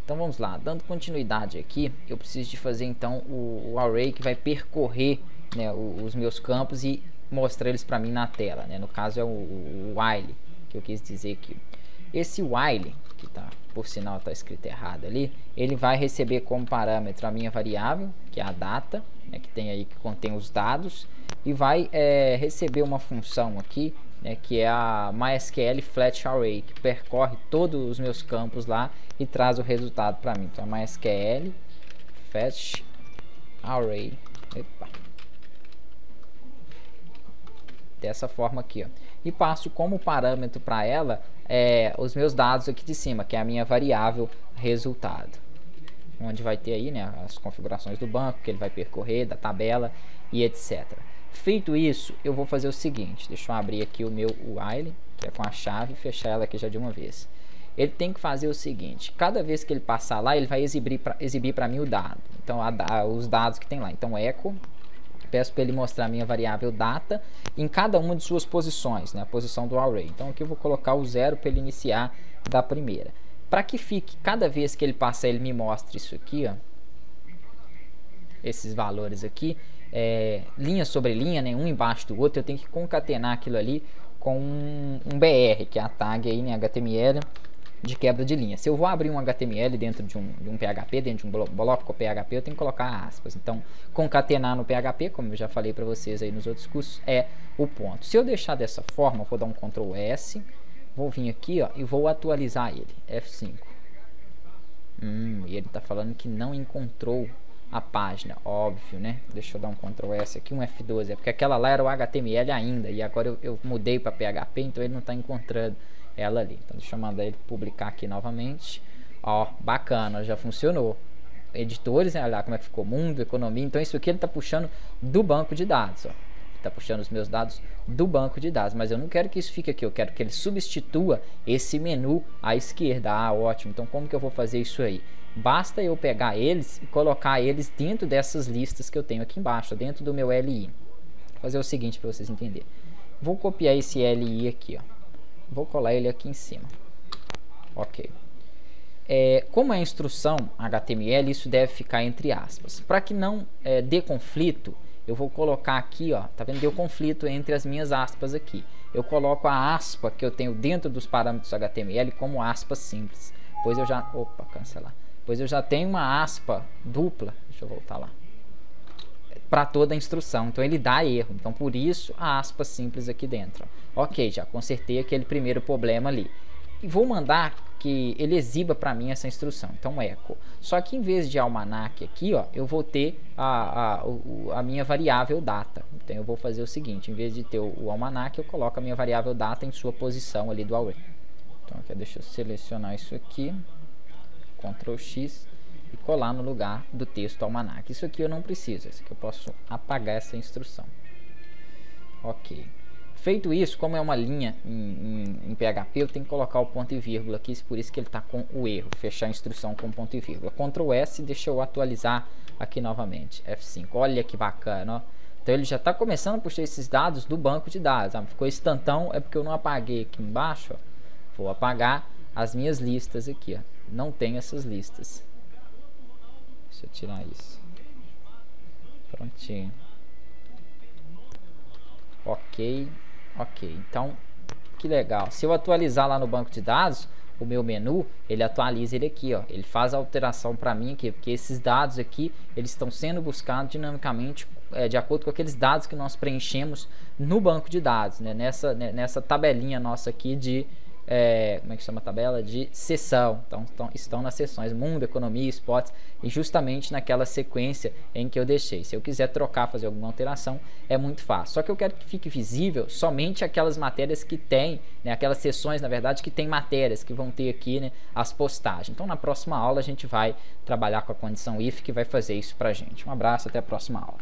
Então vamos lá, dando continuidade aqui, eu preciso de fazer então o array que vai percorrer, né, os meus campos e mostrar eles para mim na tela, né? No caso é o while que eu quis dizer aqui. Esse while, que tá, por sinal está escrito errado ali, ele vai receber como parâmetro a minha variável, que é a data, né, que tem aí, que contém os dados, e vai receber uma função aqui, né, que é a MySQL Flat Array, que percorre todos os meus campos lá e traz o resultado para mim. Então, MySQL Flat Array. Epa. Dessa forma aqui, ó. E passo como parâmetro para ela os meus dados aqui de cima, que é a minha variável resultado, onde vai ter aí, né, as configurações do banco que ele vai percorrer, da tabela e etc. Feito isso, eu vou fazer o seguinte, deixa eu abrir aqui o meu while, que é com a chave, e fechar ela aqui já de uma vez. Ele tem que fazer o seguinte, cada vez que ele passar lá, ele vai exibir para mim o dado, então os dados que tem lá. Então echo, peço para ele mostrar a minha variável data em cada uma de suas posições, né, a posição do array. Então aqui eu vou colocar o 0 para ele iniciar da primeira. Para que fique, cada vez que ele passar, ele me mostra isso aqui, ó, esses valores aqui, linha sobre linha, né, um embaixo do outro, eu tenho que concatenar aquilo ali com um BR, que é a tag aí, né, HTML, de quebra de linha. Se eu vou abrir um HTML dentro de um PHP, dentro de um bloco com PHP, eu tenho que colocar aspas. Então, concatenar no PHP, como eu já falei para vocês aí nos outros cursos, é o ponto. Se eu deixar dessa forma, eu vou dar um Ctrl S, vou vir aqui, ó, e vou atualizar ele, F5. E ele está falando que não encontrou a página, óbvio, né? Deixa eu dar um Ctrl S aqui, um F12, porque aquela lá era o HTML ainda, e agora eu mudei para PHP, então ele não está encontrando ela ali. Então deixa eu mandar ele publicar aqui novamente. Ó, bacana, já funcionou. Editores, né? Olha lá como é que ficou, mundo, economia. Então isso aqui ele está puxando do banco de dados, ó. Está puxando os meus dados do banco de dados, mas eu não quero que isso fique aqui, eu quero que ele substitua esse menu à esquerda. Ah, ótimo. Então como que eu vou fazer isso aí? Basta eu pegar eles e colocar eles dentro dessas listas que eu tenho aqui embaixo, dentro do meu LI. Vou fazer o seguinte para vocês entenderem. Vou copiar esse LI aqui, ó. Vou colar ele aqui em cima. Ok. Como é instrução HTML, isso deve ficar entre aspas. Para que não dê conflito, eu vou colocar aqui, ó, tá vendo? Deu conflito entre as minhas aspas aqui. Eu coloco a aspa que eu tenho dentro dos parâmetros HTML como aspa simples. Pois eu já... Opa, cancelar. Pois eu já tenho uma aspa dupla. Deixa eu voltar lá. Para toda a instrução, então ele dá erro, então por isso a aspa simples aqui dentro. Ok, já consertei aquele primeiro problema ali e vou mandar que ele exiba para mim essa instrução, então echo. Só que em vez de almanac aqui, ó, eu vou ter a minha variável data. Então eu vou fazer o seguinte, em vez de ter o almanac, eu coloco a minha variável data em sua posição ali do array. Então aqui, deixa eu selecionar isso aqui, Ctrl X, e colar no lugar do texto almanac. Isso aqui eu não preciso, isso aqui eu posso apagar essa instrução. Ok. Feito isso, como é uma linha em PHP, eu tenho que colocar o ponto e vírgula aqui, por isso que ele está com o erro, fechar a instrução com ponto e vírgula. Ctrl S, deixa eu atualizar aqui novamente, F5. Olha que bacana, ó. Então ele já está começando a puxar esses dados do banco de dados. Ficou instantão, é porque eu não apaguei aqui embaixo, ó. Vou apagar as minhas listas aqui, ó. Não tem essas listas. Deixa eu tirar isso. Prontinho. Ok. Então, que legal. Se eu atualizar lá no banco de dados, o meu menu, ele atualiza ele aqui, ó. Ele faz a alteração para mim aqui, porque esses dados aqui, eles estão sendo buscados dinamicamente de acordo com aqueles dados que nós preenchemos no banco de dados, né? Nessa tabelinha nossa aqui de... como é que chama a tabela? De seção. Então estão nas seções mundo, economia, esportes, e justamente naquela sequência em que eu deixei. Se eu quiser trocar, fazer alguma alteração, é muito fácil. Só que eu quero que fique visível somente aquelas matérias que tem, né, aquelas seções, na verdade, que tem matérias, que vão ter aqui, né, as postagens. Então na próxima aula a gente vai trabalhar com a condição if, que vai fazer isso pra gente. Um abraço, até a próxima aula.